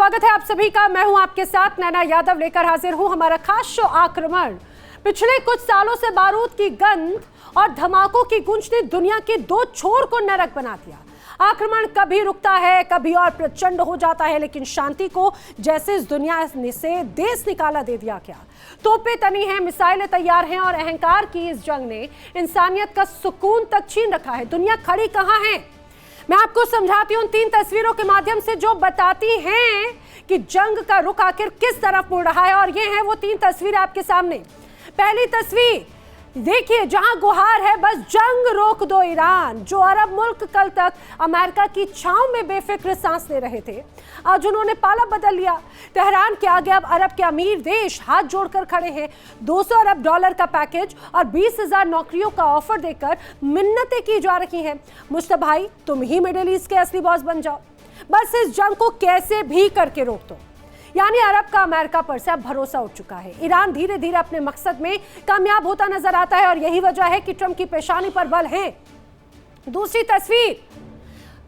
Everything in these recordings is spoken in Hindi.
स्वागत है आप सभी का। मैं हूं आपके साथ नैना यादव, लेकर हाजिर हूं हमारा खास शो आक्रमण। पिछले कुछ सालों से बारूद की गंध और धमाकों की गूंज ने दुनिया के दो छोर को नरक बना दिया। आक्रमण कभी रुकता है, कभी और प्रचंड हो जाता है, लेकिन शांति को जैसे इस दुनिया से देश निकाला दे दिया गया। तोपें तनी हैं, मिसाइलें तैयार हैं और अहंकार की इस जंग ने इंसानियत का सुकून तक छीन रखा है। दुनिया खड़ी कहां है? मैं आपको समझाती हूं तीन तस्वीरों के माध्यम से जो बताती हैं कि जंग का रुख आखिर किस तरफ मुड़ रहा है। और ये हैं वो तीन तस्वीरें आपके सामने। पहली तस्वीर देखिए, जहां गुहार है बस जंग रोक दो ईरान। जो अरब मुल्क कल तक अमेरिका की छांव में बेफिक्र सांस ले रहे थे, आज उन्होंने पाला बदल लिया। तेहरान के आगे अब अरब के अमीर देश हाथ जोड़कर खड़े हैं। 200 अरब डॉलर का पैकेज और 20,000 नौकरियों का ऑफर देकर मिन्नतें की जा रही हैं। मुस्तफा भाई, तुम ही मिडिल ईस्ट के असली बॉस बन जाओ, बस इस जंग को कैसे भी करके रोक दो। यानी अरब का अमेरिका पर से अब भरोसा उठ चुका है। ईरान धीरे धीरे अपने मकसद में कामयाब होता नजर आता है और यही वजह है कि ट्रंप की पेशानी पर बल है। दूसरी तस्वीर,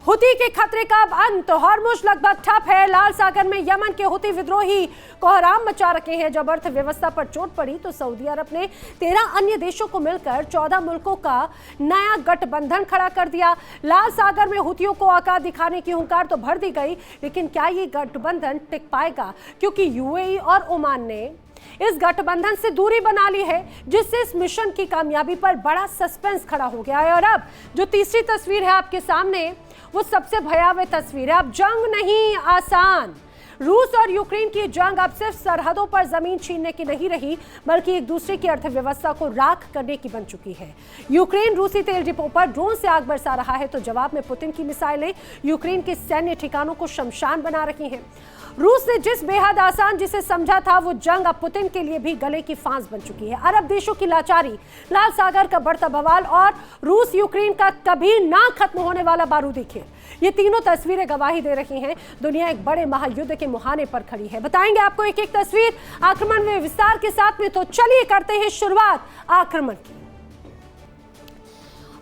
हुती के खतरे का अब अंत। हॉर्मुज़ लगभग ठप है। लाल सागर में यमन के हुती विद्रोही कोहराम मचा रखे हैं। जब अर्थव्यवस्था पर चोट पड़ी तो सऊदी अरब ने 13 अन्य देशों को मिलकर 14 मुल्कों का नया गठबंधन खड़ा कर दिया। लाल सागर में हुतियों को औकात दिखाने की हुंकार तो भर दी गई, लेकिन क्या ये गठबंधन टिक पाएगा? क्योंकि यूएई और ओमान ने इस गठबंधन से दूरी बना ली है, जिससे इस मिशन की कामयाबी पर बड़ा सस्पेंस खड़ा हो गया है। और अब जो तीसरी तस्वीर है आपके सामने, वो सबसे भयावह तस्वीर है। अब जंग नहीं आसान। रूस और यूक्रेन की जंग अब सिर्फ सरहदों पर जमीन छीनने की नहीं रही, बल्कि एक दूसरे की अर्थव्यवस्था को राख करने की बन चुकी है। यूक्रेन रूसी तेल डिपो पर ड्रोन से आग बरसा रहा है, तो जवाब में पुतिन की मिसाइलें यूक्रेन के सैन्य ठिकानों को शमशान बना रही हैं। रूस ने जिस बेहद आसान जिसे समझा था, वो जंग अब पुतिन के लिए भी गले की फांस बन चुकी है। अरब देशों की लाचारी, लाल सागर का बढ़ता बवाल और रूस यूक्रेन का कभी ना खत्म होने वाला बारूदी खेल, ये तीनों तस्वीरें गवाही दे रही हैं दुनिया एक बड़े महायुद्ध के मुहाने पर खड़ी है। बताएंगे आपको एक एक तस्वीर आक्रमण में विस्तार के साथ में। तो चलिए करते हैं शुरुआत आक्रमण की।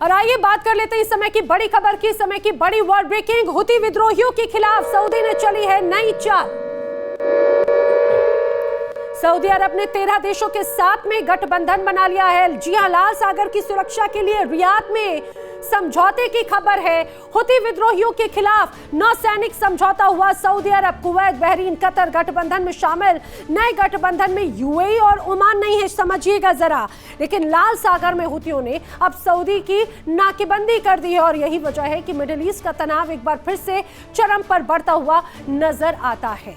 और आइए बात कर लेते हैं इस समय की बड़ी खबर की। समय की बड़ी वर्ल्ड ब्रेकिंग, हुती विद्रोहियों के खिलाफ सऊदी ने चली है नई चाल। सऊदी अरब ने 13 देशों के साथ में गठबंधन बना लिया है। जी हां, लाल सागर की सुरक्षा के लिए रियाद में समझौते की खबर है। हुती विद्रोहियों के खिलाफ नौसैनिक समझौता हुआ। सऊदी अरब, कुवैत, बहरीन, कतर गठबंधन में शामिल। नए गठबंधन में यूएई और ओमान नहीं है, समझिएगा जरा। लेकिन लाल सागर में हुतियों ने अब सऊदी की नाकेबंदी कर दी है और यही वजह है कि मिडिल ईस्ट का तनाव एक बार फिर से चरम पर बढ़ता हुआ नजर आता है।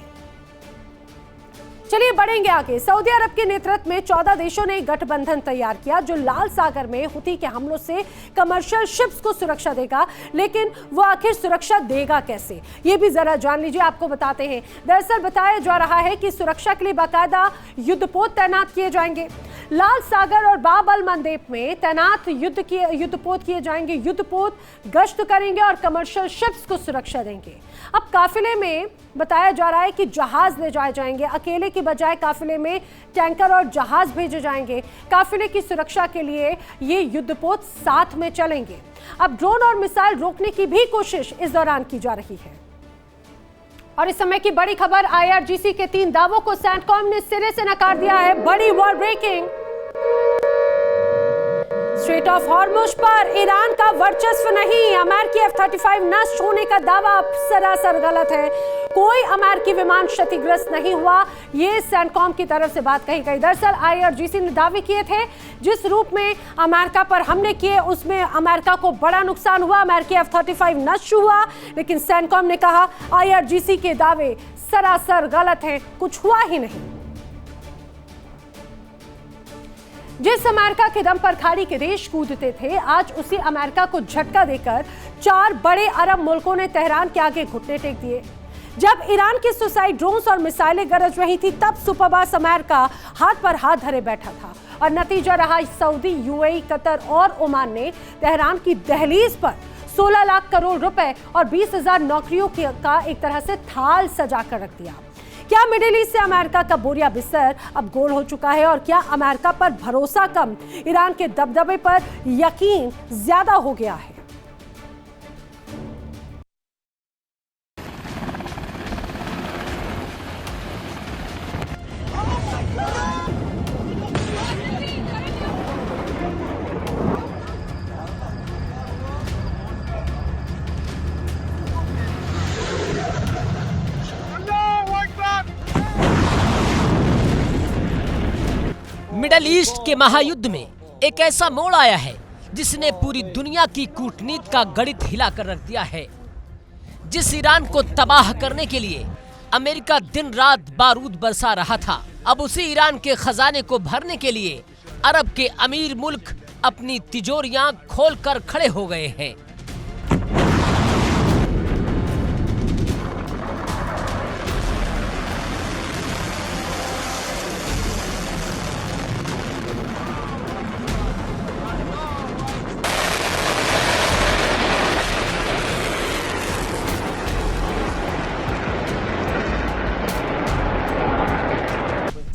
चलिए बढ़ेंगे आगे। सऊदी अरब के नेतृत्व में 14 देशों ने एक गठबंधन तैयार किया जो लाल सागर में हुती के हमलों से कमर्शियल शिप्स को सुरक्षा देगा। लेकिन वो आखिर सुरक्षा देगा कैसे, ये भी जरा जान लीजिए, आपको बताते हैं। दरअसल बताया जा रहा है कि सुरक्षा के लिए बाकायदा युद्धपोत तैनात किए जाएंगे। लाल सागर और बाब अल मंदेब में तैनात युद्धपोत किए जाएंगे। युद्धपोत गश्त करेंगे और कमर्शियल शिप्स को सुरक्षा देंगे। अब काफिले में बताया जा रहा है कि जहाज ले जाए जाएंगे। अकेले की बजाय काफिले में टैंकर और जहाज भेजे जाएंगे। काफिले की सुरक्षा के लिए ये युद्धपोत साथ में चलेंगे। अब ड्रोन और मिसाइल रोकने की भी कोशिश इस दौरान की जा रही है। और इस समय की बड़ी खबर, आईआरजीसी के 3 दावों को सैंटकॉम ने सिरे से नकार दिया है। बड़ी war breaking. Strait of Hormuz पर ईरान का वर्चस्व नहीं, अमेरिकी F-35 नष्ट होने का दावा सरासर गलत है। कोई अमेरिकी विमान क्षतिग्रस्त नहीं हुआ, ये सैंटकॉम की तरफ से बात कही गई। दरअसल आईआरजीसी ने दावे किए थे जिस रूप में अमेरिका पर हमले किए उसमें अमेरिका को बड़ा नुकसान हुआ, अमेरिकी F-35 नष्ट हुआ। लेकिन सैंटकॉम ने कहा आईआरजीसी के दावे सरासर गलत हैं, कुछ हुआ ही नहीं। जिस अमेरिका के दम पर खाड़ी के देश कूदते थे, आज उसी अमेरिका को झटका देकर 4 बड़े अरब मुल्कों ने तेहरान के आगे घुटने टेक दिए। जब ईरान की सुसाइड ड्रोन्स और मिसाइलें गरज रही थी, तब सुपरबास अमेरिका हाथ पर हाथ धरे बैठा था और नतीजा रहा सऊदी, यूएई, कतर और ओमान ने तेहरान की दहलीज पर 16 लाख करोड़ रुपए और 20,000 नौकरियों का एक तरह से थाल सजा कर रख दिया। क्या मिडिल ईस्ट से अमेरिका का बोरिया बिस्तर अब गोल हो चुका है और क्या अमेरिका पर भरोसा कम, ईरान के दबदबे पर यकीन ज्यादा हो गया है? मिडल ईस्ट के महायुद्ध में एक ऐसा मोड़ आया है जिसने पूरी दुनिया की कूटनीति का गणित हिलाकर रख दिया है। जिस ईरान को तबाह करने के लिए अमेरिका दिन रात बारूद बरसा रहा था, अब उसी ईरान के खजाने को भरने के लिए अरब के अमीर मुल्क अपनी तिजोरियां खोलकर खड़े हो गए हैं।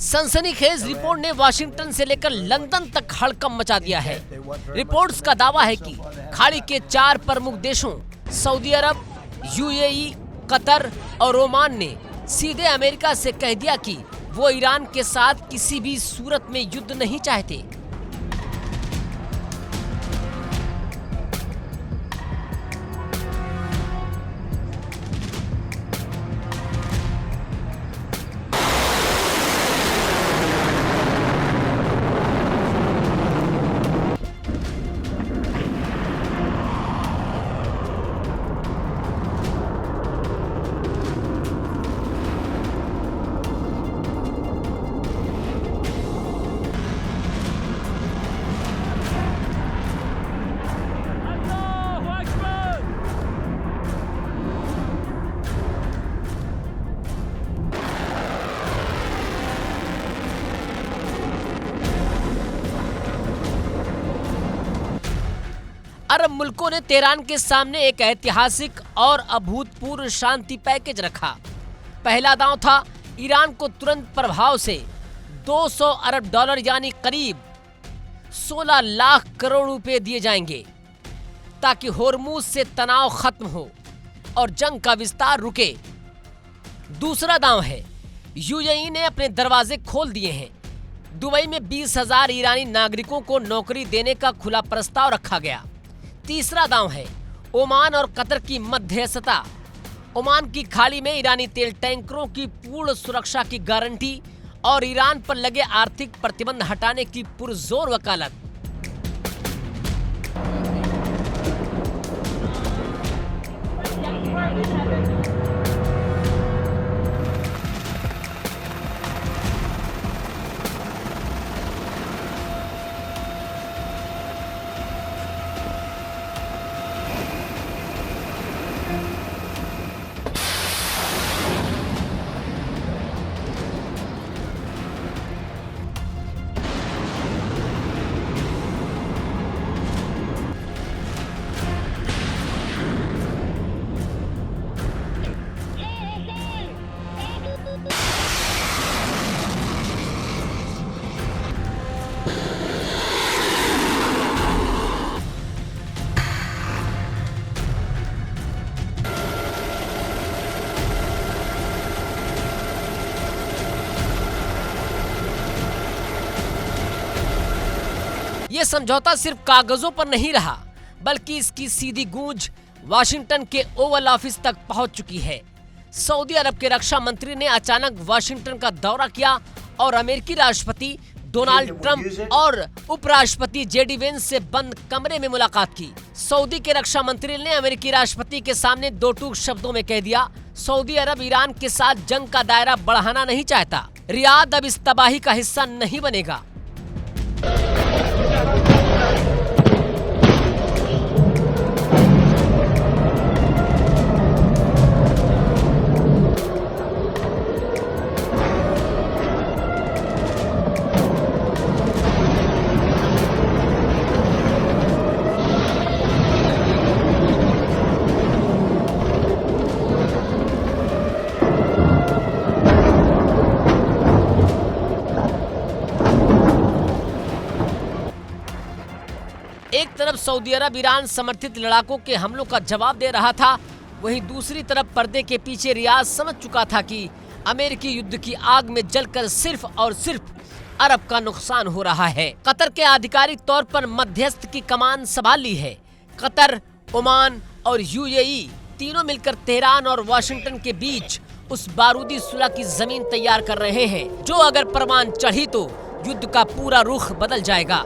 सनसनीखेज रिपोर्ट ने वाशिंगटन से लेकर लंदन तक हड़कंप मचा दिया है। रिपोर्ट्स का दावा है कि खाड़ी के 4 प्रमुख देशों सऊदी अरब, यूएई, कतर और ओमान ने सीधे अमेरिका से कह दिया कि वो ईरान के साथ किसी भी सूरत में युद्ध नहीं चाहते। अरब मुल्कों ने तेहरान के सामने एक ऐतिहासिक और अभूतपूर्व शांति पैकेज रखा। पहला दांव था ईरान को तुरंत प्रभाव से 200 अरब डॉलर यानी करीब 16 लाख करोड़ रुपए दिए जाएंगे ताकि होर्मुज से तनाव खत्म हो और जंग का विस्तार रुके। दूसरा दांव है यूएई ने अपने दरवाजे खोल दिए हैं। दुबई में 20,000 ईरानी नागरिकों को नौकरी देने का खुला प्रस्ताव रखा गया। तीसरा दांव है ओमान और कतर की मध्यस्थता। ओमान की खाड़ी में ईरानी तेल टैंकरों की पूर्ण सुरक्षा की गारंटी और ईरान पर लगे आर्थिक प्रतिबंध हटाने की पुरजोर वकालत। ये समझौता सिर्फ कागजों पर नहीं रहा, बल्कि इसकी सीधी गूंज वाशिंगटन के ओवल ऑफिस तक पहुंच चुकी है। सऊदी अरब के रक्षा मंत्री ने अचानक वाशिंगटन का दौरा किया और अमेरिकी राष्ट्रपति डोनाल्ड ट्रंप और उपराष्ट्रपति जेडी वेंस से बंद कमरे में मुलाकात की। सऊदी के रक्षा मंत्री ने अमेरिकी राष्ट्रपति के सामने 2 टूक शब्दों में कह दिया, सऊदी अरब ईरान के साथ जंग का दायरा बढ़ाना नहीं चाहता। रियाद अब इस तबाही का हिस्सा नहीं बनेगा। एक तरफ सऊदी अरब ईरान समर्थित लड़ाकों के हमलों का जवाब दे रहा था, वहीं दूसरी तरफ पर्दे के पीछे रियाद समझ चुका था कि अमेरिकी युद्ध की आग में जलकर सिर्फ और सिर्फ अरब का नुकसान हो रहा है। कतर के आधिकारिक तौर पर मध्यस्थ की कमान संभाल ली है। कतर, ओमान और यूएई तीनों मिलकर तेहरान और वाशिंगटन के बीच उस बारूदी सुलह की जमीन तैयार कर रहे हैं जो अगर परवान चढ़ी तो युद्ध का पूरा रुख बदल जाएगा।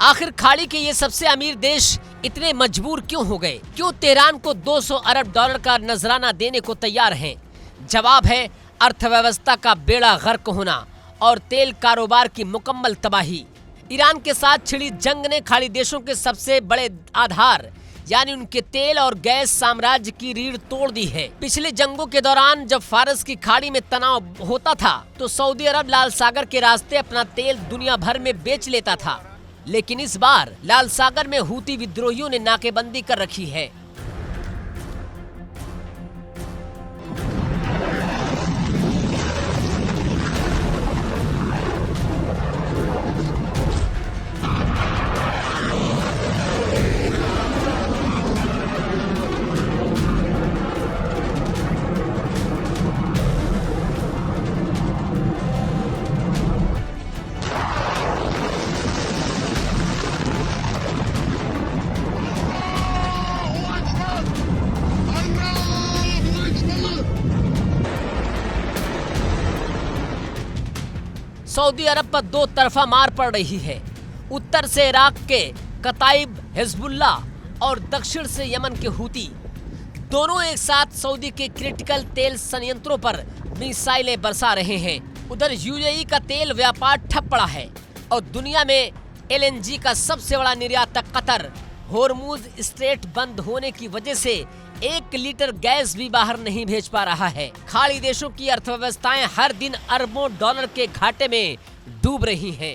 आखिर खाड़ी के ये सबसे अमीर देश इतने मजबूर क्यों हो गए? क्यों तेहरान को 200 अरब डॉलर का नजराना देने को तैयार हैं? जवाब है अर्थव्यवस्था का बेड़ा गर्क होना और तेल कारोबार की मुकम्मल तबाही। ईरान के साथ छिड़ी जंग ने खाड़ी देशों के सबसे बड़े आधार यानी उनके तेल और गैस साम्राज्य की रीढ़ तोड़ दी है। पिछले जंगों के दौरान जब फारस की खाड़ी में तनाव होता था तो सऊदी अरब लाल सागर के रास्ते अपना तेल दुनिया भर में बेच लेता था, लेकिन इस बार लाल सागर में हूती विद्रोहियों ने नाकेबंदी कर रखी है। सऊदी अरब पर दो तरफा मार पड़ रही है। उत्तर से इराक के कताइब हिजबुल्ला और दक्षिण से यमन के हूती, दोनों एक साथ सऊदी के क्रिटिकल तेल संयंत्रों पर मिसाइलें बरसा रहे हैं। उधर यूएई का तेल व्यापार ठप पड़ा है और दुनिया में एलएनजी का सबसे बड़ा निर्यातक कतर होर्मुज स्ट्रेट बंद होने की वजह से 1 लीटर गैस भी बाहर नहीं भेज पा रहा है। खाड़ी देशों की अर्थव्यवस्थाएं हर दिन अरबों डॉलर के घाटे में डूब रही हैं।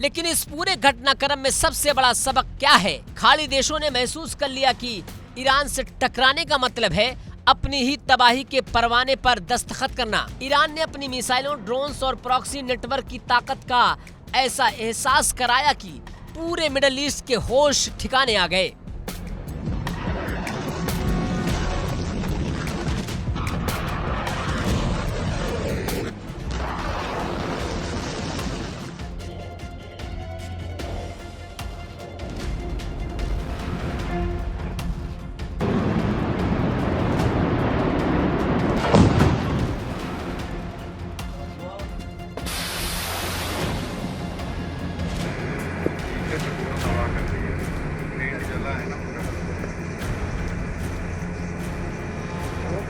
लेकिन इस पूरे घटनाक्रम में सबसे बड़ा सबक क्या है? खाड़ी देशों ने महसूस कर लिया कि ईरान से टकराने का मतलब है अपनी ही तबाही के परवाने पर दस्तखत करना। ईरान ने अपनी मिसाइलों, ड्रोन्स और प्रॉक्सी नेटवर्क की ताकत का ऐसा एहसास कराया कि पूरे मिडिल ईस्ट के होश ठिकाने आ गए।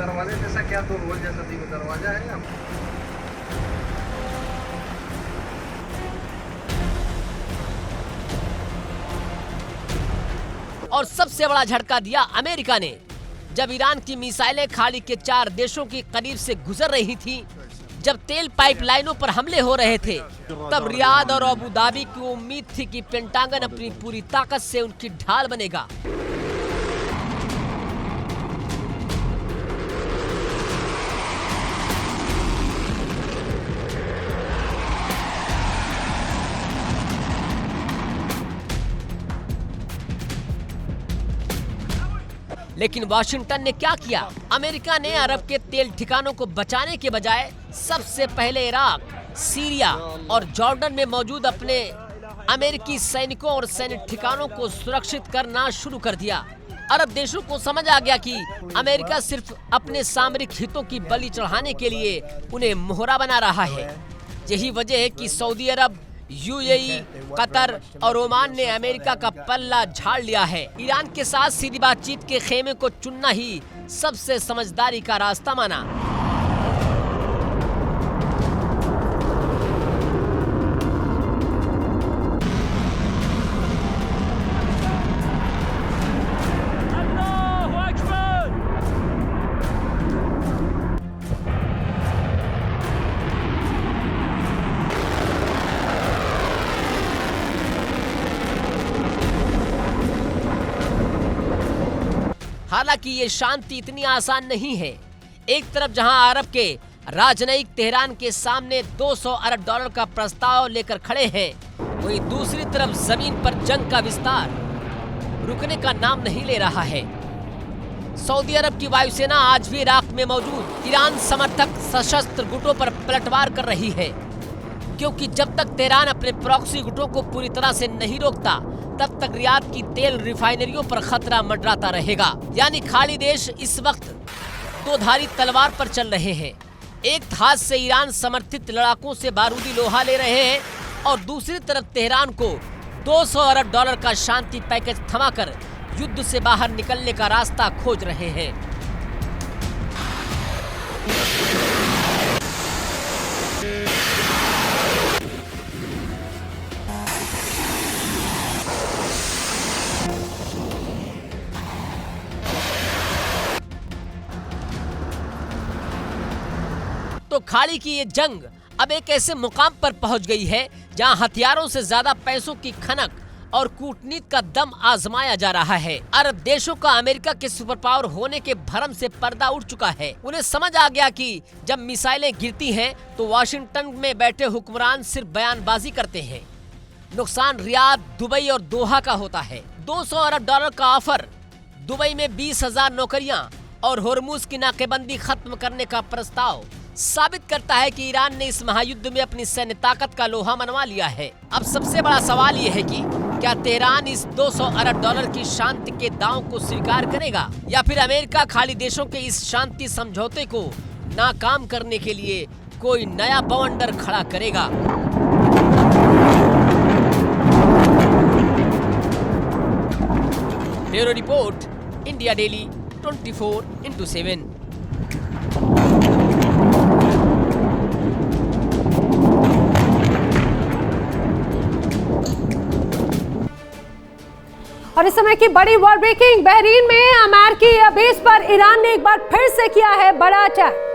दरवाजे जैसा क्या तो रोल जैसा दरवाजा है ना। और सबसे बड़ा झटका दिया अमेरिका ने। जब ईरान की मिसाइलें खाड़ी के 4 देशों के करीब से गुजर रही थी, जब तेल पाइपलाइनों पर हमले हो रहे थे, तब रियाद और अबू धाबी की उम्मीद थी कि पेंटागन अपनी पूरी ताकत से उनकी ढाल बनेगा। लेकिन वाशिंगटन ने क्या किया? अमेरिका ने अरब के तेल ठिकानों को बचाने के बजाय सबसे पहले इराक, सीरिया और जॉर्डन में मौजूद अपने अमेरिकी सैनिकों और सैनिक ठिकानों को सुरक्षित करना शुरू कर दिया। अरब देशों को समझ आ गया कि अमेरिका सिर्फ अपने सामरिक हितों की बलि चढ़ाने के लिए उन्हें मोहरा बना रहा है। यही वजह है कि सऊदी अरब, यूएई, कतर और ओमान ने अमेरिका का पल्ला झाड़ लिया है। ईरान के साथ सीधी बातचीत के खेमे को चुनना ही सबसे समझदारी का रास्ता माना। हालांकि ये शांति इतनी आसान नहीं है। एक तरफ जहां अरब के राजनयिक तेहरान के सामने 200 अरब डॉलर का प्रस्ताव लेकर खड़े हैं, वहीं दूसरी तरफ जमीन पर जंग का विस्तार रुकने का नाम नहीं ले रहा है। सऊदी अरब की वायुसेना आज भी इराक में मौजूद ईरान समर्थक सशस्त्र गुटों पर पलटवार कर रही है, क्योंकि जब तक तेहरान अपने प्रॉक्सी गुटों को पूरी तरह से नहीं रोकता, तब तक रियाद की तेल रिफाइनरियों पर खतरा मंडराता रहेगा। यानी खाड़ी देश इस वक्त दो धारी तलवार पर चल रहे हैं। एक हाथ से ईरान समर्थित लड़ाकों से बारूदी लोहा ले रहे हैं और दूसरी तरफ तेहरान को 200 अरब डॉलर का शांति पैकेज थमाकर युद्ध से बाहर निकलने का रास्ता खोज रहे हैं। तो खाड़ी की ये जंग अब एक ऐसे मुकाम पर पहुंच गई है जहां हथियारों से ज्यादा पैसों की खनक और कूटनीति का दम आजमाया जा रहा है। अरब देशों का अमेरिका के सुपर पावर होने के भ्रम से पर्दा उठ चुका है। उन्हें समझ आ गया कि जब मिसाइलें गिरती हैं तो वाशिंगटन में बैठे हुक्मरान सिर्फ बयानबाजी करते हैं। नुकसान रियाद, दुबई और दोहा का होता है। 200 अरब डॉलर का ऑफर, दुबई में 20,000 नौकरियां और होर्मुज की नाकेबंदी खत्म करने का प्रस्ताव साबित करता है कि ईरान ने इस महायुद्ध में अपनी सैन्य ताकत का लोहा मनवा लिया है। अब सबसे बड़ा सवाल ये है कि क्या तेहरान इस 200 अरब डॉलर की शांति के दांव को स्वीकार करेगा या फिर अमेरिका खाड़ी देशों के इस शांति समझौते को नाकाम करने के लिए कोई नया बवंडर खड़ा करेगा। Bureau report, India daily 24x7। और इस समय की बड़ी वर्ल्ड ब्रेकिंग, बहरीन में अमेरिकी बेस पर ईरान ने एक बार फिर से किया है बड़ा अटैक।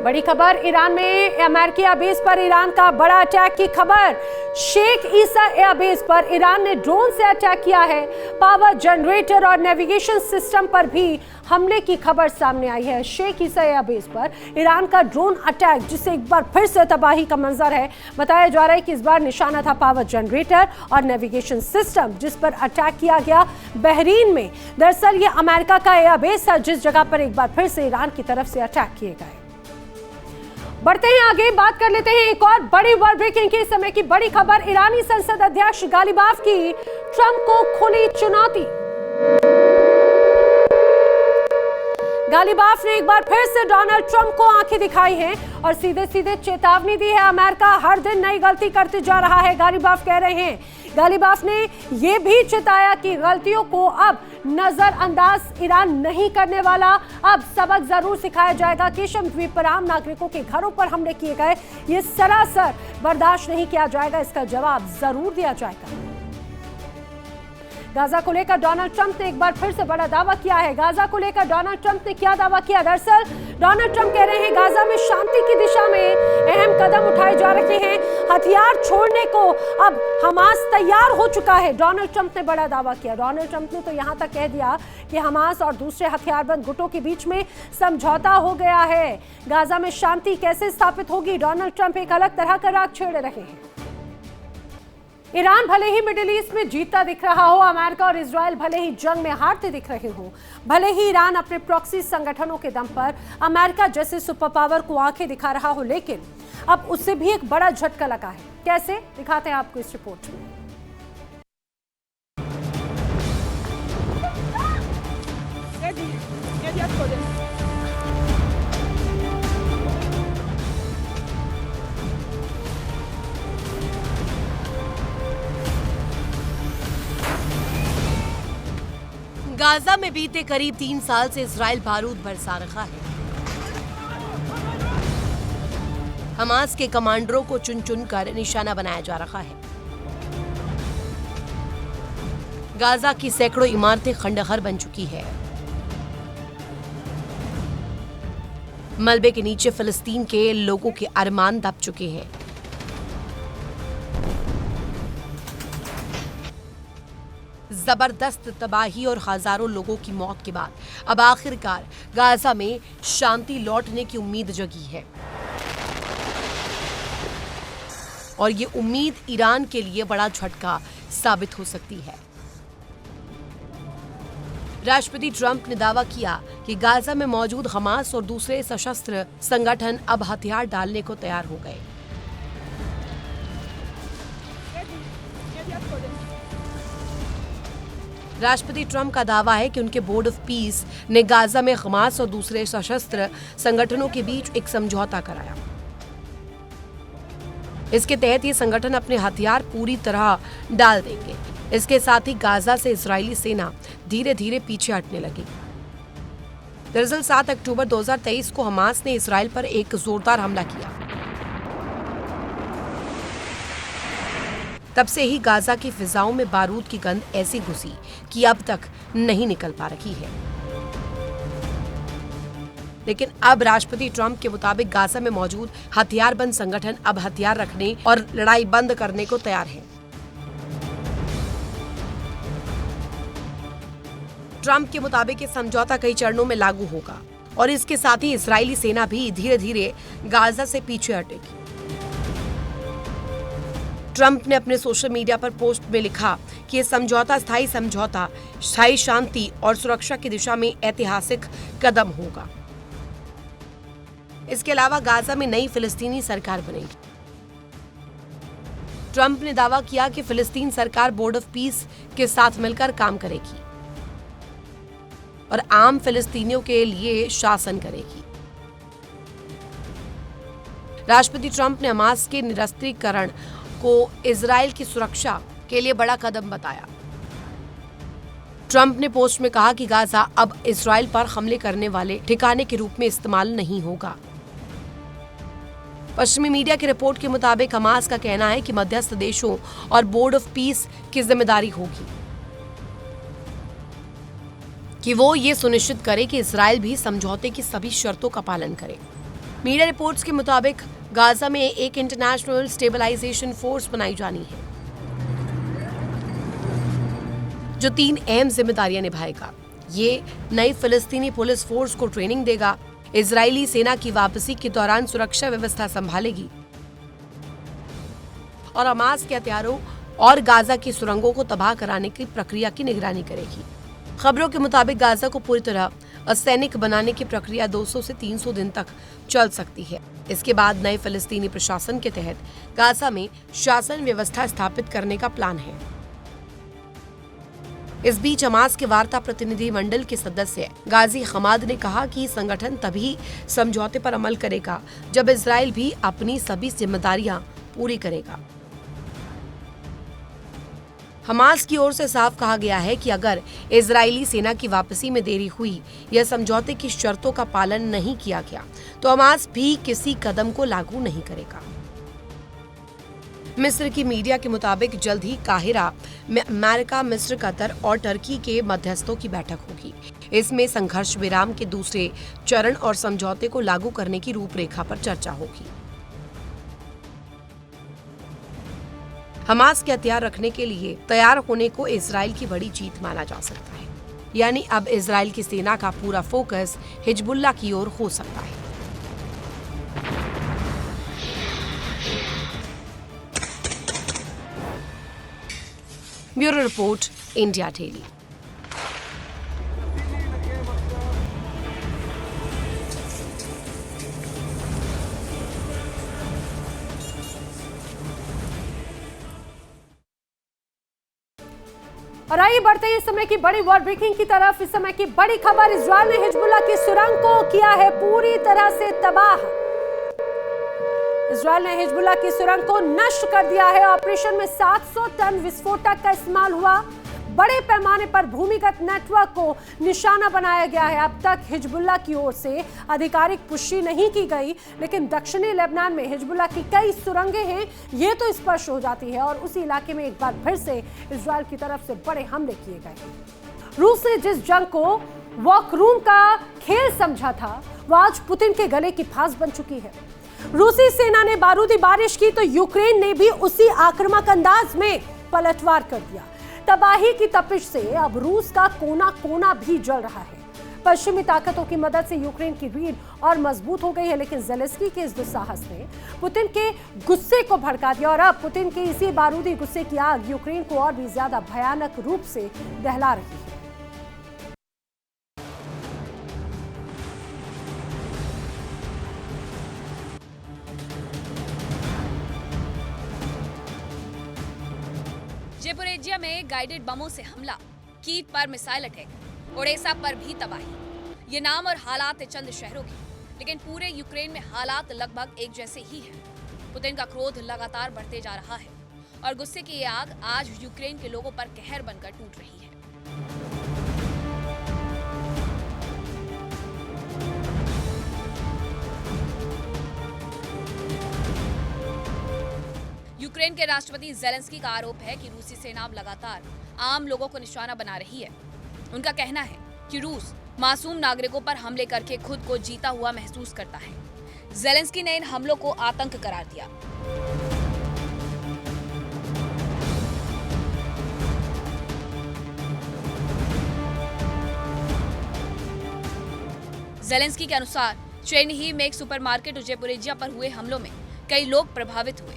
बड़ी खबर, ईरान में अमेरिकी एयरबेस पर ईरान का बड़ा अटैक की खबर। शेख ईसा एयरबेस पर ईरान ने ड्रोन से अटैक किया है। पावर जनरेटर और नेविगेशन सिस्टम पर भी हमले की खबर सामने आई है। शेख ईसा एयरबेस पर ईरान का ड्रोन अटैक, जिससे एक बार फिर से तबाही का मंजर है। बताया जा रहा है कि इस बार निशाना था पावर जनरेटर और नेविगेशन सिस्टम, जिस पर अटैक किया गया बहरीन में। दरअसल ये अमेरिका का एयरबेस था जिस जगह पर एक बार फिर से ईरान की तरफ से अटैक किए गए। बढ़ते हैं आगे, बात कर लेते हैं एक और बड़ी वर्ल्ड ब्रेकिंग की समय की बड़ी खबर। ईरानी संसद अध्यक्ष गालिबाफ की ट्रंप को खुली चुनौती। गालिबाफ ने एक बार फिर से डोनाल्ड ट्रंप को आंखें दिखाई हैं और सीधे सीधे चेतावनी दी है। अमेरिका हर दिन नई गलती करते जा रहा है, गालिबाफ कह रहे हैं। गालिबाफ ने यह भी चेताया कि गलतियों को अब नजरअंदाज ईरान नहीं करने वाला, अब सबक जरूर सिखाया जाएगा। केशम द्वीप पर आम नागरिकों के घरों पर हमले किए गए, ये सरासर बर्दाश्त नहीं किया जाएगा, इसका जवाब जरूर दिया जाएगा। गाजा को लेकर डोनाल्ड ट्रंप ने एक बार फिर से बड़ा दावा किया है। गाजा को लेकर डोनाल्ड ट्रंप ने क्या दावा किया? दरअसल डोनाल्ड ट्रंप कह रहे हैं गाजा में शांति की दिशा में अहम कदम उठाए जा रहे हैं। हथियार छोड़ने को अब हमास तैयार हो चुका है, डोनाल्ड ट्रंप ने बड़ा दावा किया। डोनाल्ड ट्रंप ने तो यहां तक कह दिया कि हमास और दूसरे हथियारबंद गुटों के बीच में समझौता हो गया है। गाजा में शांति कैसे स्थापित होगी? डोनाल्ड ट्रंप एक अलग तरह का राग छेड़ रहे हैं। ईरान भले ही मिडिल ईस्ट में जीतता दिख रहा हो, अमेरिका और इजराइल भले ही जंग में हारते दिख रहे हो, भले ही ईरान अपने प्रॉक्सी संगठनों के दम पर अमेरिका जैसे सुपर पावर को आंखें दिखा रहा हो, लेकिन अब उससे भी एक बड़ा झटका लगा है। कैसे, दिखाते हैं आपको इस रिपोर्ट में। गाजा में बीते करीब 3 साल से इजराइल बारूद बरसा रहा है। हमास के कमांडरों को चुन चुन कर निशाना बनाया जा रहा है। गाजा की सैकड़ों इमारतें खंडहर बन चुकी है। मलबे के नीचे फिलिस्तीन के लोगों के अरमान दब चुके हैं। जबरदस्त तबाही और हजारों लोगों की मौत के बाद अब आखिरकार गाजा में शांति लौटने की उम्मीद जगी है, और ये उम्मीद ईरान के लिए बड़ा झटका साबित हो सकती है। राष्ट्रपति ट्रंप ने दावा किया कि गाजा में मौजूद हमास और दूसरे सशस्त्र संगठन अब हथियार डालने को तैयार हो गए। राष्ट्रपति ट्रंप का दावा है कि उनके बोर्ड ऑफ पीस ने गाजा में हमास और दूसरे सशस्त्र संगठनों के बीच एक समझौता कराया। इसके तहत ये संगठन अपने हथियार पूरी तरह डाल देंगे। इसके साथ ही गाजा से इजरायली सेना धीरे धीरे पीछे हटने लगी। दरअसल 7 अक्टूबर 2023 को हमास ने इजराइल पर एक जोरदार हमला किया। तब से ही गाजा की फिजाओं में बारूद की गंध ऐसी घुसी कि अब तक नहीं निकल पा रही है। लेकिन अब राष्ट्रपति ट्रंप के मुताबिक गाजा में मौजूद हथियारबंद संगठन अब हथियार रखने और लड़ाई बंद करने को तैयार है। ट्रंप के मुताबिक ये समझौता कई चरणों में लागू होगा और इसके साथ ही इजरायली सेना भी धीरे धीरे गाजा से पीछे हटेगी। ट्रंप ने अपने सोशल मीडिया पर पोस्ट में लिखा कि यह समझौता स्थायी शांति और सुरक्षा की दिशा में ऐतिहासिक कदम होगा। इसके अलावा गाजा में नई फिलिस्तीनी सरकार बनेगी। ट्रंप ने दावा किया कि फिलिस्तीन सरकार बोर्ड ऑफ पीस के साथ मिलकर काम करेगी और आम फिलिस्तीनियों के लिए शासन करेगी। राष्ट्रपति ट्रंप ने हमास के निरस्त्रीकरण को इजराइल की सुरक्षा के लिए बड़ा कदम बताया। ट्रंप ने पोस्ट में कहा कि गाजा अब इजराइल पर हमले करने वाले ठिकाने के रूप में इस्तेमाल नहीं होगा। पश्चिमी मीडिया की रिपोर्ट के मुताबिक हमास का कहना है कि मध्यस्थ देशों और बोर्ड ऑफ पीस की जिम्मेदारी होगी कि वो ये सुनिश्चित करे कि इजराइल भी समझौते की सभी शर्तों का पालन करे। मीडिया रिपोर्ट्स के मुताबिक गाजा में एक इंटरनेशनल स्टेबलाइजेशन फोर्स बनाई जानी है जो 3 अहम जिम्मेदारियां निभाएगा। ये नई फिलिस्तीनी पुलिस फोर्स को ट्रेनिंग देगा, इजरायली सेना की वापसी के दौरान सुरक्षा व्यवस्था संभालेगी और हमास के हथियारों और गाजा की सुरंगों को तबाह कराने की प्रक्रिया की निगरानी करेगी। खबरों के मुताबिक गाजा को पूरी तरह असैनिक बनाने की प्रक्रिया 200 से 300 दिन तक चल सकती है। इसके बाद नए फिलिस्तीनी प्रशासन के तहत गाजा में शासन व्यवस्था स्थापित करने का प्लान है। इस बीच हमास के वार्ता प्रतिनिधि मंडल के सदस्य गाजी हमाद ने कहा कि संगठन तभी समझौते पर अमल करेगा जब इजराइल भी अपनी सभी जिम्मेदारियां पूरी करेगा। हमास की ओर से साफ कहा गया है कि अगर इजरायली सेना की वापसी में देरी हुई या समझौते की शर्तों का पालन नहीं किया गया तो हमास भी किसी कदम को लागू नहीं करेगा। मिस्र की मीडिया के मुताबिक जल्द ही काहिरा में अमेरिका, मिस्र, कतर और टर्की के मध्यस्थों की बैठक होगी। इसमें संघर्ष विराम के दूसरे चरण और समझौते को लागू करने की रूपरेखा पर चर्चा होगी। हमास के हथियार रखने के लिए तैयार होने को इजराइल की बड़ी जीत माना जा सकता है, यानी अब इजराइल की सेना का पूरा फोकस हिजबुल्लाह की ओर हो सकता है। Bureau report, India daily. और आइए बढ़ते हैं इस समय की बड़ी वर्ल्ड ब्रेकिंग की तरफ। इस समय की बड़ी खबर, इजरायल ने हिजबुल्लाह की सुरंग को किया है पूरी तरह से तबाह। इजरायल ने हिजबुल्लाह की सुरंग को नष्ट कर दिया है। ऑपरेशन में 700 टन विस्फोटक का इस्तेमाल हुआ। बड़े पैमाने पर भूमिगत नेटवर्क को निशाना बनाया गया है। अब तक हिजबुल्लाह की ओर से आधिकारिक पुष्टि नहीं की गई, लेकिन दक्षिणी लेबनान में हिजबुल्लाह की कई सुरंगें हैं, ये तो स्पष्ट हो जाती है। और उसी इलाके में एक बार फिर से इजरायल की तरफ से बड़े हमले किए गए। रूस ने जिस जंग को वॉकरूम का खेल समझा था, वो आज पुतिन के गले की फांस बन चुकी है। रूसी सेना ने बारूदी बारिश की तो यूक्रेन ने भी उसी आक्रामक अंदाज में पलटवार कर दिया। तबाही की तपिश से अब रूस का कोना कोना भी जल रहा है। पश्चिमी ताकतों की मदद से यूक्रेन की रीढ़ और मजबूत हो गई है, लेकिन ज़ेलेंस्की के इस दुस्साहस ने पुतिन के गुस्से को भड़का दिया। और अब पुतिन के इसी बारूदी गुस्से की आग यूक्रेन को और भी ज्यादा भयानक रूप से दहला रही है। ज़ेपोरिज़िया में गाइडेड बमों से हमला, कीव पर मिसाइल अटैक, ओडेसा पर भी तबाही। ये नाम और हालात है चंद शहरों के, लेकिन पूरे यूक्रेन में हालात लगभग एक जैसे ही हैं। पुतिन का क्रोध लगातार बढ़ते जा रहा है और गुस्से की ये आग आज यूक्रेन के लोगों पर कहर बनकर टूट रही है। यूक्रेन के राष्ट्रपति ज़ेलेंस्की का आरोप है कि रूसी सेना लगातार आम लोगों को निशाना बना रही है। उनका कहना है कि रूस मासूम नागरिकों पर हमले करके खुद को जीता हुआ महसूस करता है। ज़ेलेंस्की ने इन हमलों को आतंक करार दिया। ज़ेलेंस्की के अनुसार चेरनिहिव में एक सुपरमार्केट और ज़ेपोरिज़िया पर हुए हमलों में कई लोग प्रभावित हुए।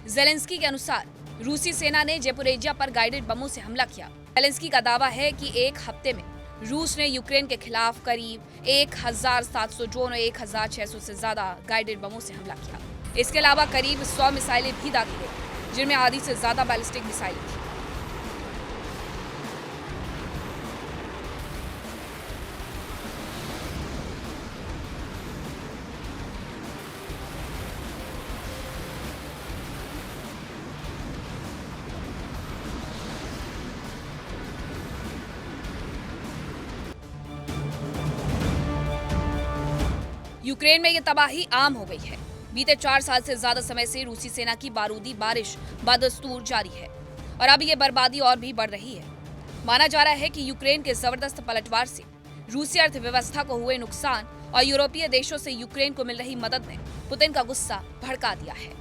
ज़ेलेंस्की के अनुसार रूसी सेना ने ज़ेपोरिज़िया पर गाइडेड बमों से हमला किया। ज़ेलेंस्की का दावा है कि एक हफ्ते में रूस ने यूक्रेन के खिलाफ करीब 1700 ड्रोन और 1600 से ज्यादा गाइडेड बमों से हमला किया। इसके अलावा करीब 100 मिसाइलें भी दागी गई, जिनमें आधी से ज्यादा बैलिस्टिक मिसाइलें थी। यूक्रेन में ये तबाही आम हो गई है। बीते 4 साल से ज्यादा समय से रूसी सेना की बारूदी बारिश बदस्तूर जारी है और अब ये बर्बादी और भी बढ़ रही है। माना जा रहा है कि यूक्रेन के जबरदस्त पलटवार से रूसी अर्थव्यवस्था को हुए नुकसान और यूरोपीय देशों से यूक्रेन को मिल रही मदद ने पुतिन का गुस्सा भड़का दिया है।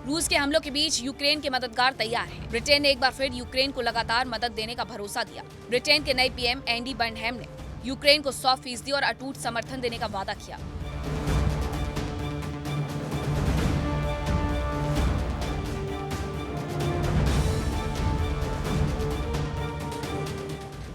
रूस के हमलों के बीच यूक्रेन के मददगार तैयार हैं। ब्रिटेन ने एक बार फिर यूक्रेन को लगातार मदद देने का भरोसा दिया। ब्रिटेन के नए पीएम एंडी बर्नहैम ने यूक्रेन को 100% और अटूट समर्थन देने का वादा किया।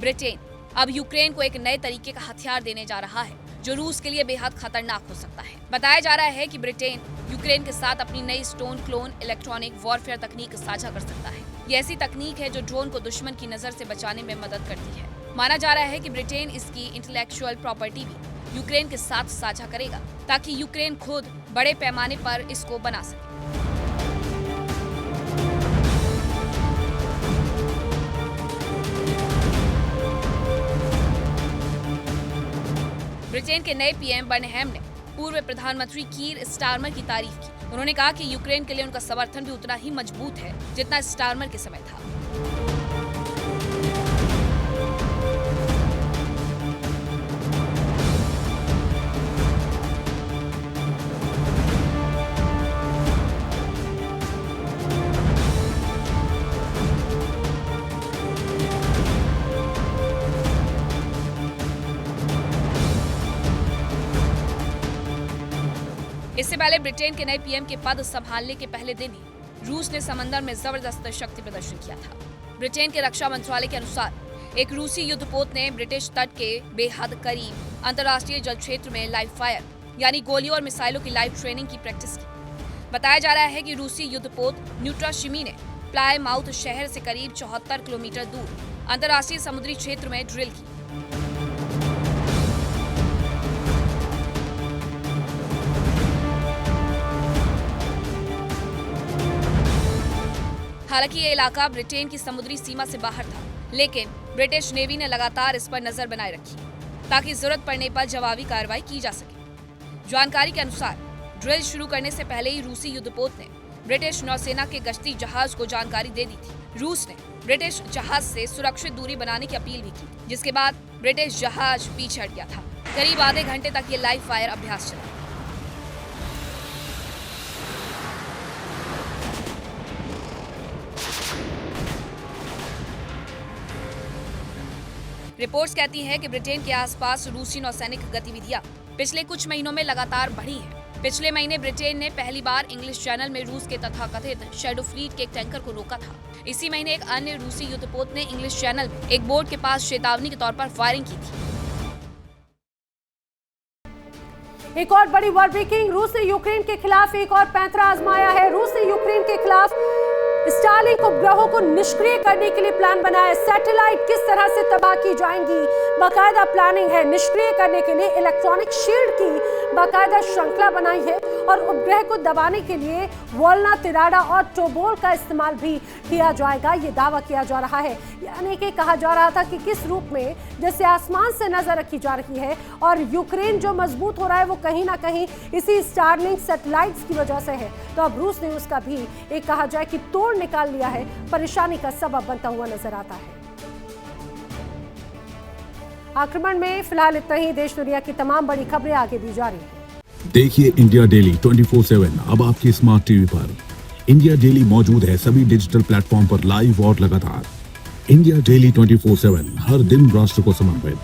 ब्रिटेन अब यूक्रेन को एक नए तरीके का हथियार देने जा रहा है, जो रूस के लिए बेहद खतरनाक हो सकता है। बताया जा रहा है कि ब्रिटेन यूक्रेन के साथ अपनी नई स्टोन क्लोन इलेक्ट्रॉनिक वॉरफेयर तकनीक साझा कर सकता है। ये ऐसी तकनीक है जो ड्रोन को दुश्मन की नजर से बचाने में मदद करती है। माना जा रहा है कि ब्रिटेन इसकी इंटेलेक्चुअल प्रॉपर्टी भी यूक्रेन के साथ साझा करेगा, ताकि यूक्रेन खुद बड़े पैमाने पर इसको बना सके। ब्रिटेन के नए पीएम बर्नहैम ने पूर्व प्रधानमंत्री कीर स्टारमर की तारीफ की। उन्होंने कहा कि यूक्रेन के लिए उनका समर्थन भी उतना ही मजबूत है जितना स्टारमर के समय था। इससे पहले ब्रिटेन के नए पीएम के पद संभालने के पहले दिन ही रूस ने समंदर में जबरदस्त शक्ति प्रदर्शन किया था। ब्रिटेन के रक्षा मंत्रालय के अनुसार एक रूसी युद्धपोत ने ब्रिटिश तट के बेहद करीब अंतर्राष्ट्रीय जल क्षेत्र में लाइव फायर यानी गोलियों और मिसाइलों की लाइव ट्रेनिंग की प्रैक्टिस की। बताया जा रहा है कि रूसी युद्धपोत न्यूट्राशिमी ने प्लायमाउथ शहर से करीब 74 किलोमीटर दूर अंतर्राष्ट्रीय समुद्री क्षेत्र में ड्रिल की। हालांकि ये इलाका ब्रिटेन की समुद्री सीमा से बाहर था, लेकिन ब्रिटिश नेवी ने लगातार इस पर नजर बनाए रखी ताकि जरूरत पड़ने पर जवाबी कार्रवाई की जा सके। जानकारी के अनुसार ड्रिल शुरू करने से पहले ही रूसी युद्धपोत ने ब्रिटिश नौसेना के गश्ती जहाज को जानकारी दे दी थी। रूस ने ब्रिटिश जहाज से सुरक्षित दूरी बनाने की अपील भी की, जिसके बाद ब्रिटिश जहाज पीछे हट गया था। करीब आधे घंटे तक ये लाइव फायर अभ्यास चला। रिपोर्ट्स कहती हैं कि ब्रिटेन के आसपास रूसी नौसैनिक गतिविधियां पिछले कुछ महीनों में लगातार बढ़ी हैं। पिछले महीने ब्रिटेन ने पहली बार इंग्लिश चैनल में रूस के तथाकथित शैडो फ्लीट के एक टैंकर को रोका था। इसी महीने एक अन्य रूसी युद्धपोत ने इंग्लिश चैनल में एक बोट के पास चेतावनी के तौर पर फायरिंग की थी। एक और बड़ी वॉर ब्रेकिंग, रूस ने यूक्रेन के खिलाफ एक और पैंतरा आजमाया है। रूस ने यूक्रेन के खिलाफ स्टारलिंक उपग्रहों को निष्क्रिय करने के लिए प्लान बनाया। सैटेलाइट किस तरह से तबाह की जाएंगी, बाकायदा प्लानिंग है। निष्क्रिय करने के लिए इलेक्ट्रॉनिक शील्ड की बाकायदा श्रृंखला बनाई है और उपग्रह को दबाने के लिए वोल्ना, तिराडा और टोबोल का इस्तेमाल भी किया जाएगा, ये दावा किया जा रहा है। यानी कि कहा जा रहा था कि किस रूप में जैसे आसमान से नजर रखी जा रही है और यूक्रेन जो मजबूत हो रहा है वो कहीं ना कहीं इसी स्टारलिंक सैटेलाइट्स की वजह से है। तो अब रूस ने उसका भी एक कहा जाए कि तोड़ निकाल लिया है, परेशानी का सबब बनता हुआ नजर आता है। आक्रमण में फिलहाल इतना ही। देश दुनिया की तमाम बड़ी खबरें आगे भी जारी हैं। देखिए इंडिया डेली 24/7 अब आपकी स्मार्ट टीवी पर। इंडिया डेली मौजूद है सभी डिजिटल प्लेटफॉर्म पर लाइव और लगातार। इंडिया डेली 24/7 हर दिन राष्ट्र को समर्पित।